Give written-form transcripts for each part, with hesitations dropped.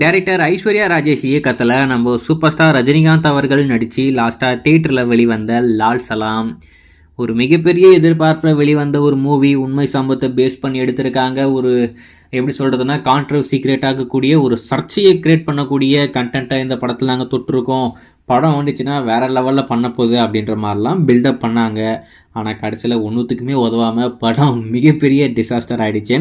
Director Aishwarya Rajesh இயக்கத்தில் நம்ம super star Rajinikanth அவர்கள் நடித்து லாஸ்ட்டாக தியேட்டரில் வெளிவந்த லால் சலாம் ஒரு மிகப்பெரிய எதிர்பார்ப்பில் வெளிவந்த ஒரு மூவி. உண்மை சம்பவத்தை பேஸ் பண்ணி எடுத்திருக்காங்க. ஒரு எப்படி சொல்கிறதுனா கான்ட்ரவர்சி கிரியேட் ஆகக்கூடிய ஒரு சர்ச்சையை கிரியேட் பண்ணக்கூடிய கண்டென்ட்டை இந்த படத்தில் நாங்கள் தொட்டிருக்கோம். படம் வந்துச்சுன்னா வேறு லெவலில் பண்ண போகுது அப்படின்ற மாதிரிலாம் பில்டப் பண்ணாங்க. ஆனால் கடைசியில் ஒன்றுத்துக்குமே உதவாமல் படம் மிகப்பெரிய டிசாஸ்டர் ஆகிடுச்சு.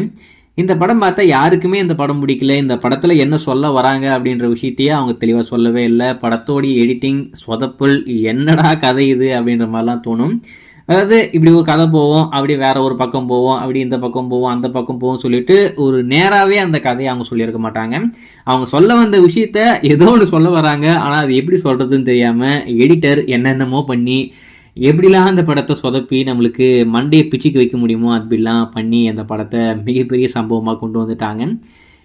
இந்த படம் பார்த்தா யாருக்குமே இந்த படம் பிடிக்கல. இந்த படத்தில் என்ன சொல்ல வராங்க அப்படின்ற விஷயத்தையே அவங்க தெளிவாக சொல்லவே இல்லை. படத்தோடைய எடிட்டிங் சொதப்புல், என்னடா கதை இது அப்படின்ற மாதிரிலாம் தோணும். அதாவது இப்படி ஒரு கதை போவோம், அப்படி வேற ஒரு பக்கம் போவோம், அப்படி இந்த பக்கம் போவோம், அந்த பக்கம் போவோம் சொல்லிட்டு ஒரு நேராகவே அந்த கதையை அவங்க சொல்லியிருக்க மாட்டாங்க. அவங்க சொல்ல வந்த விஷயத்த ஏதோ ஒன்று சொல்ல வராங்க. ஆனால் அது எப்படி சொல்கிறதுன்னு தெரியாமல் எடிட்டர் என்னென்னமோ பண்ணி எப்படிலாம் அந்த படத்தை சொதப்பி நம்மளுக்கு மண்டையை பிச்சுக்கு வைக்க முடியுமோ அப்படிலாம் பண்ணி அந்த படத்தை மிகப்பெரிய சம்பவமாக கொண்டு வந்துட்டாங்க.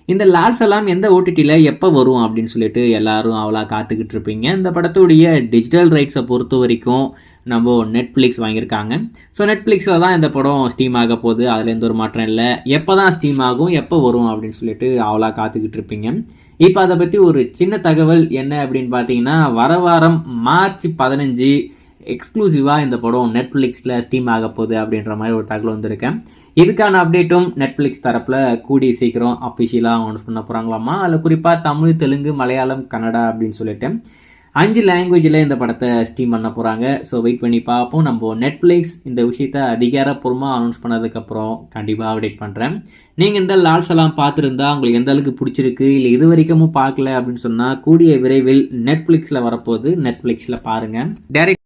இந்த லால் சலாம் எந்த ஓடிடியில் எப்போ வரும் அப்படின்னு சொல்லிட்டு எல்லாரும் அவ்வளோ காத்துக்கிட்டு இருப்பீங்க. இந்த படத்துடைய டிஜிட்டல் ரைட்ஸை பொறுத்த வரைக்கும் நம்ம நெட்ஃப்ளிக்ஸ் வாங்கியிருக்காங்க. ஸோ நெட்ஃப்ளிக்ஸில் தான் இந்த படம் ஸ்டீம் ஆக போகுது. அதில் எந்த ஒரு மாற்றம் இல்லை. எப்போ தான் ஸ்டீம் ஆகும், எப்போ வரும் அப்படின்னு சொல்லிட்டு அவ்வளோ காத்துக்கிட்டு இருப்பீங்க. இப்போ அதை பற்றி ஒரு சின்ன தகவல் என்ன அப்படின்னு பார்த்தீங்கன்னா, வர வாரம் மார்ச் 15 எக்ஸ்க்ளூசிவாக இந்த படம் நெட்ஃப்ளிக்ஸில் ஸ்டீம் ஆக போகுது அப்படின்ற மாதிரி ஒரு தகவல் வந்திருக்கேன். இதுக்கான அப்டேட்டும் நெட்ஃப்ளிக்ஸ் தரப்பில் கூடிய சீக்கிரம் அஃபிஷியலாக அனௌன்ஸ் பண்ண போகிறாங்களாமா. அதில் குறிப்பாக தமிழ், தெலுங்கு, மலையாளம், கன்னடா அப்படின்னு சொல்லிட்டு 5 லாங்குவேஜில் இந்த படத்தை ஸ்டீம் பண்ண போகிறாங்க. ஸோ வெயிட் பண்ணி பார்ப்போம். நம்ம நெட்ஃப்ளிக்ஸ் இந்த விஷயத்தை அதிகாரப்பூர்வமாக அனௌன்ஸ் பண்ணதுக்கப்புறம் கண்டிப்பாக அப்டேட் பண்ணுறேன். நீங்கள் இந்த லால் சலாம் பார்த்துருந்தா உங்களுக்கு எந்த அளவுக்கு பிடிச்சிருக்கு, இல்லை இது வரைக்கும் பார்க்கல அப்படின்னு சொன்னால் கூடிய விரைவில் நெட்ஃப்ளிக்ஸில் வரப்போகுது. நெட்ஃப்ளிக்ஸில் பாருங்கள். டைரக்ட்